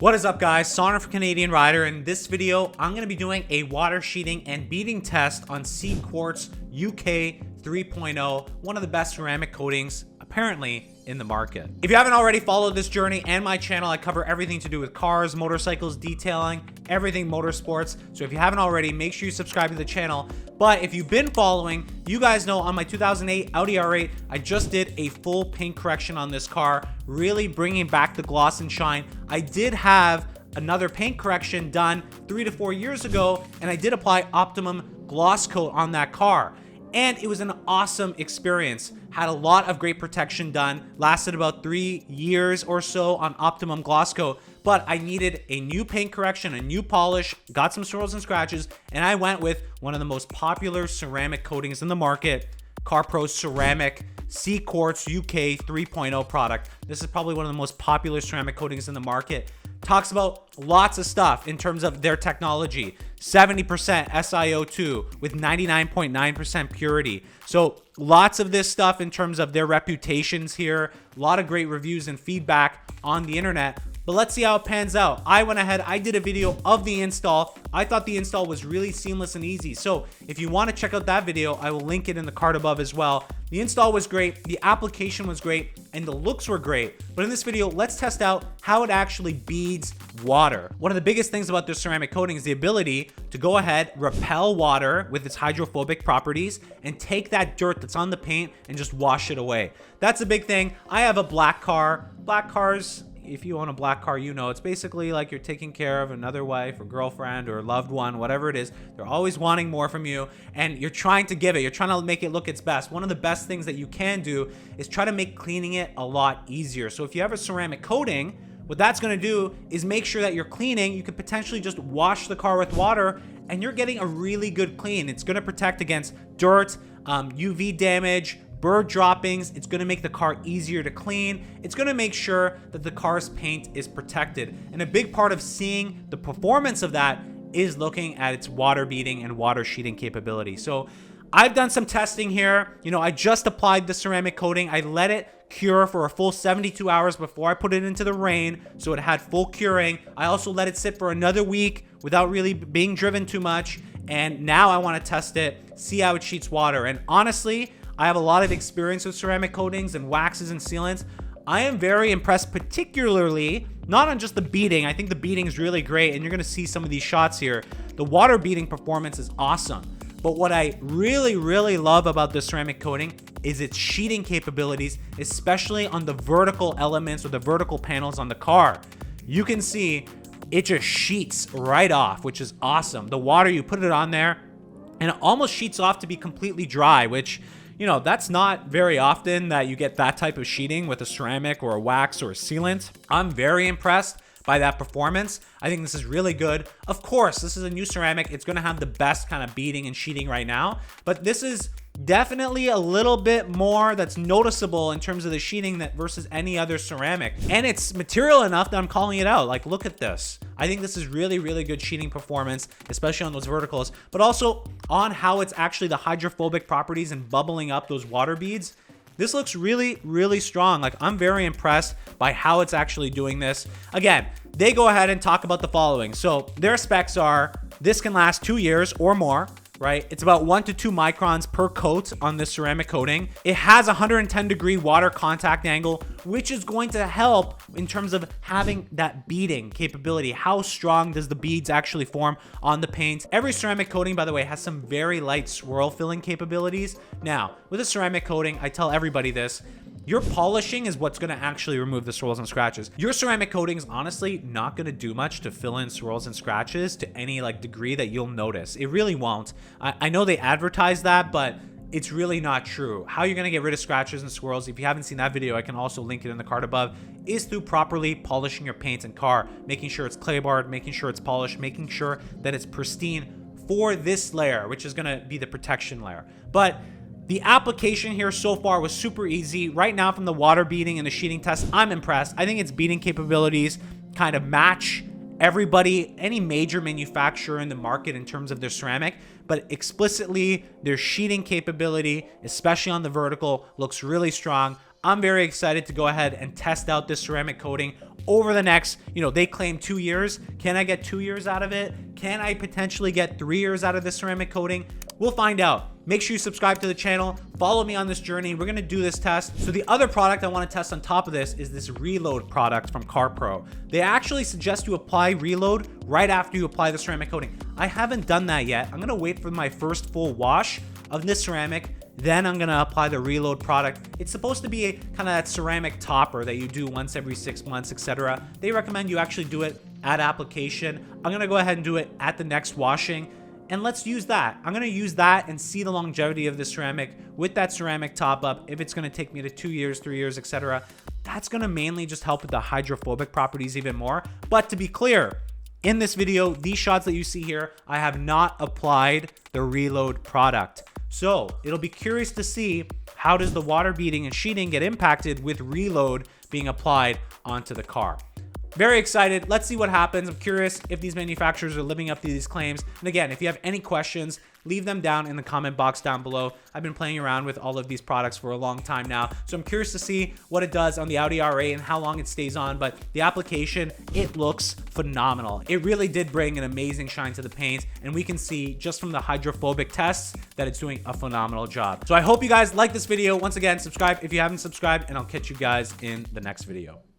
What is up, guys? Sonduren Fanarredha. In this video, I'm going to be doing a water sheeting and beading test on Quartz UK 3.0, one of the best ceramic coatings apparently in the market. If you haven't already followed this journey and my channel, I cover everything to do with cars, motorcycles, detailing, everything motorsports. So if you haven't already, make sure you subscribe to the channel. But if you've been following, you guys know on my 2008 Audi R8, I just did a full paint correction on this car, really bringing back the gloss and shine. I did have another paint correction done 3 to 4 years ago, and I did apply Optimum gloss coat on that car. And it was an awesome experience. Had a lot of great protection done. Lasted about 3 years or so on Optimum gloss coat. But I needed a new paint correction, a new polish, got some swirls and scratches, and I went with one of the most popular ceramic coatings in the market, CARPRO Ceramic Quartz UK 3.0 product. This is probably one of the most popular ceramic coatings in the market. Talks about lots of stuff in terms of their technology. 70% SiO2 with 99.9% purity. So lots of this stuff in terms of their reputations here. A lot of great reviews and feedback on the internet. But let's see how it pans out. I went ahead, I did a video of the install. I thought the install was really seamless and easy. So if you want to check out that video, I will link it in the card above as well. The install was great, the application was great, and the looks were great. But in this video, let's test out how it actually beads water. One of the biggest things about this ceramic coating is the ability to go ahead, repel water with its hydrophobic properties, and take that dirt that's on the paint and just wash it away. That's a big thing. I have a black car. Black cars, if you own a black car, you know it's basically like you're taking care of another wife or girlfriend or loved one, whatever it is. They're always wanting more from you, and you're trying to give it. You're trying to make it look its best. One of the best things that you can do is try to make cleaning it a lot easier. So if you have a ceramic coating, what that's going to do is make sure that you're cleaning. You could potentially just wash the car with water, and you're getting a really good clean. It's going to protect against dirt, UV damage, bird droppings. It's going to make the car easier to clean. It's going to make sure that the car's paint is protected. And a big part of seeing the performance of that is looking at its water beading and water sheeting capability. So I've done some testing here. You know, I just applied the ceramic coating. I let it cure for a full 72 hours before I put it into the rain, so it had full curing. I also let it sit for another week without really being driven too much. And now I want to test it, see how it sheets water. And honestly, I have a lot of experience with ceramic coatings and waxes and sealants. I am very impressed, particularly not on just the beading. I think the beading is really great, and you're going to see some of these shots here. The water beading performance is awesome. But what I really love about this ceramic coating is its sheeting capabilities, especially on the vertical elements or the vertical panels on the car. You can see it just sheets right off, which is awesome. The water, you put it on there, and it almost sheets off to be completely dry, which, you know, that's not very often that you get that type of sheeting with a ceramic or a wax or a sealant. I'm very impressed by that performance. I think this is really good. Of course, this is a new ceramic. It's going to have the best kind of beading and sheeting right now, but this is definitely a little bit more that's noticeable in terms of the sheeting that versus any other ceramic. And it's material enough that I'm calling it out. Like, look at this. I think this is really good sheeting performance, especially on those verticals, but also on how it's actually the hydrophobic properties and bubbling up those water beads. This looks really strong. Like, I'm very impressed by how it's actually doing this. Again, they go ahead and talk about the following. So their specs are, this can last 2 years or more, right? It's about 1 to 2 microns per coat on this ceramic coating. It has 110-degree water contact angle, which is going to help in terms of having that beading capability. How strong does the beads actually form on the paint? Every ceramic coating, by the way, has some very light swirl filling capabilities. Now, with a ceramic coating, I tell everybody this, your polishing is what's going to actually remove the swirls and scratches. Your ceramic coating is honestly not going to do much to fill in swirls and scratches to any degree that you'll notice. It really won't. I know they advertise that, but it's really not true. How you're going to get rid of scratches and swirls, if you haven't seen that video, I can also link it in the card above, is through properly polishing your paint and car, making sure it's clay barred, making sure it's polished, making sure that it's pristine for this layer, which is going to be the protection layer. But the application here so far was super easy. Right now, from the water beading and the sheeting test, I'm impressed. I think its beading capabilities kind of match everybody, any major manufacturer in the market in terms of their ceramic, but explicitly their sheeting capability, especially on the vertical, looks really strong. I'm very excited to go ahead and test out this ceramic coating over the next, they claim 2 years. Can I get 2 years out of it? Can I potentially get 3 years out of this ceramic coating? We'll find out. Make sure you subscribe to the channel. Follow me on this journey. We're gonna do this test. So the other product I wanna test on top of this is this reload product from CARPRO. They actually suggest you apply reload right after you apply the ceramic coating. I haven't done that yet. I'm gonna wait for my first full wash of this ceramic. Then I'm gonna apply the reload product. It's supposed to be kind of that ceramic topper that you do once every 6 months, etc. They recommend you actually do it at application. I'm gonna go ahead and do it at the next washing. And let's use that. I'm gonna use that and see the longevity of the ceramic with that ceramic top up. If it's gonna take me to 2 years, 3 years, etc. That's gonna mainly just help with the hydrophobic properties even more. But to be clear, in this video, these shots that you see here, I have not applied the reload product. So it'll be curious to see how does the water beading and sheeting get impacted with reload being applied onto the car. Very excited. Let's see what happens. I'm curious if these manufacturers are living up to these claims. And again, if you have any questions, leave them down in the comment box down below. I've been playing around with all of these products for a long time now, so I'm curious to see what it does on the Audi R8 and how long it stays on. But the application, it looks phenomenal. It really did bring an amazing shine to the paint, and we can see just from the hydrophobic tests that it's doing a phenomenal job. So I hope you guys like this video. Once again, subscribe if you haven't subscribed, and I'll catch you guys in the next video.